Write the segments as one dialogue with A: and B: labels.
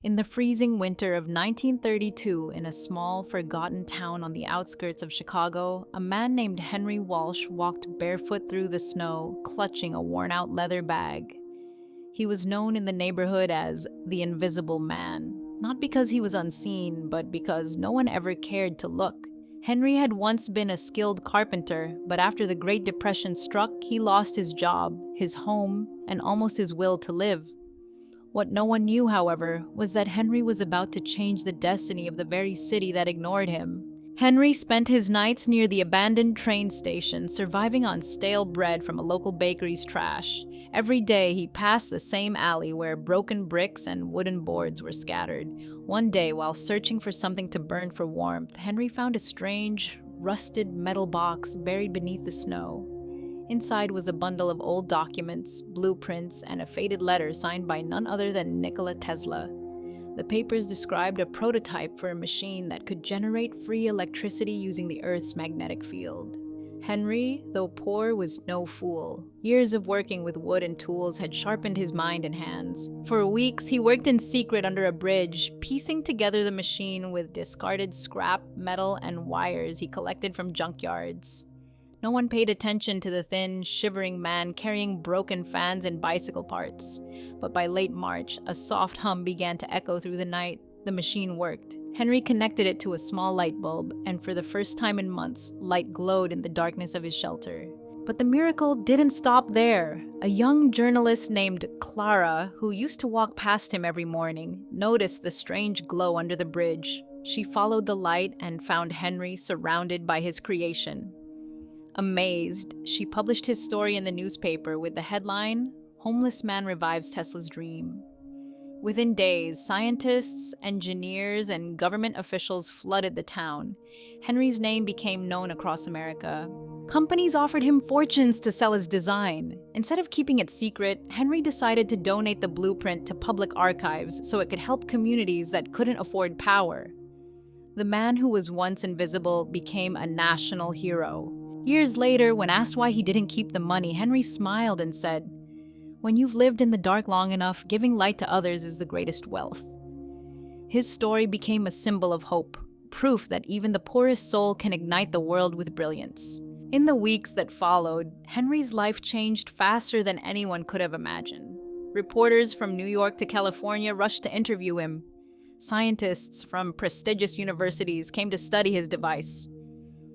A: In the freezing winter of 1932, in a small, forgotten town on the outskirts of Chicago, a man named Henry Walsh walked barefoot through the snow, clutching a worn-out leather bag. He was known in the neighborhood as the Invisible Man, not because he was unseen, but because no one ever cared to look. Henry had once been a skilled carpenter, but after the Great Depression struck, he lost his job, his home, and almost his will to live. What no one knew, however, was that Henry was about to change the destiny of the very city that ignored him. Henry spent his nights near the abandoned train station, surviving on stale bread from a local bakery's trash. Every day, he passed the same alley where broken bricks and wooden boards were scattered. One day, while searching for something to burn for warmth, Henry found a strange, rusted metal box buried beneath the snow. Inside was a bundle of old documents, blueprints, and a faded letter signed by none other than Nikola Tesla. The papers described a prototype for a machine that could generate free electricity using the Earth's magnetic field. Henry, though poor, was no fool. Years of working with wood and tools had sharpened his mind and hands. For weeks, he worked in secret under a bridge, piecing together the machine with discarded scrap, metal, and wires he collected from junkyards. No one paid attention to the thin, shivering man carrying broken fans and bicycle parts. But by late March, a soft hum began to echo through the night. The machine worked. Henry connected it to a small light bulb, and for the first time in months, light glowed in the darkness of his shelter. But the miracle didn't stop there. A young journalist named Clara, who used to walk past him every morning, noticed the strange glow under the bridge. She followed the light and found Henry surrounded by his creation. Amazed, she published his story in the newspaper with the headline, "Homeless Man Revives Tesla's Dream." Within days, scientists, engineers, and government officials flooded the town. Henry's name became known across America. Companies offered him fortunes to sell his design. Instead of keeping it secret, Henry decided to donate the blueprint to public archives so it could help communities that couldn't afford power. The man who was once invisible became a national hero. Years later, when asked why he didn't keep the money, Henry smiled and said, "When you've lived in the dark long enough, giving light to others is the greatest wealth." His story became a symbol of hope, proof that even the poorest soul can ignite the world with brilliance. In the weeks that followed, Henry's life changed faster than anyone could have imagined. Reporters from New York to California rushed to interview him. Scientists from prestigious universities came to study his device.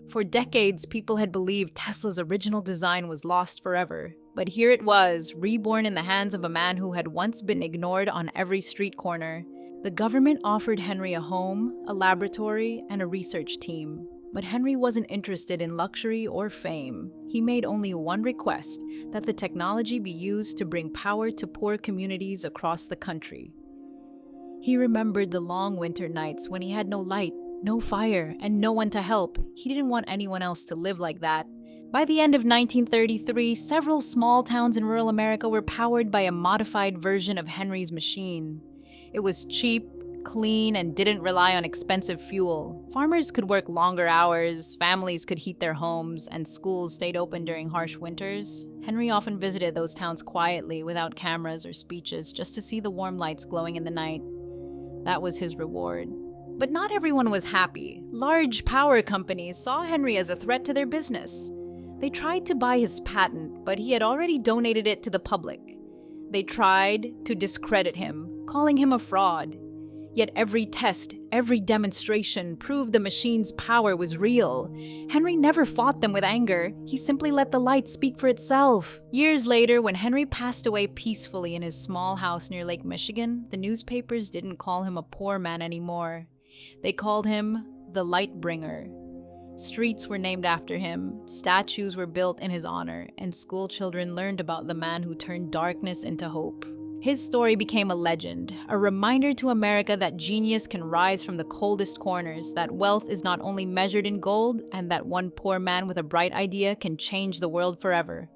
A: For decades, people had believed Tesla's original design was lost forever. But here it was, reborn in the hands of a man who had once been ignored on every street corner. The government offered Henry a home, a laboratory, and a research team. But Henry wasn't interested in luxury or fame. He made only one request, that the technology be used to bring power to poor communities across the country. He remembered the long winter nights when he had no light, no fire, and no one to help. He didn't want anyone else to live like that. By the end of 1933, several small towns in rural America were powered by a modified version of Henry's machine. It was cheap, clean, and didn't rely on expensive fuel. Farmers could work longer hours, families could heat their homes, and schools stayed open during harsh winters. Henry often visited those towns quietly, without cameras or speeches, just to see the warm lights glowing in the night. That was his reward. But not everyone was happy. Large power companies saw Henry as a threat to their business. They tried to buy his patent, but he had already donated it to the public. They tried to discredit him, calling him a fraud. Yet every test, every demonstration proved the machine's power was real. Henry never fought them with anger. He simply let the light speak for itself. Years later, when Henry passed away peacefully in his small house near Lake Michigan, the newspapers didn't call him a poor man anymore. They called him the Light Bringer. Streets were named after him, statues were built in his honor, and school children learned about the man who turned darkness into hope. His story became a legend, a reminder to America that genius can rise from the coldest corners, that wealth is not only measured in gold, and that one poor man with a bright idea can change the world forever.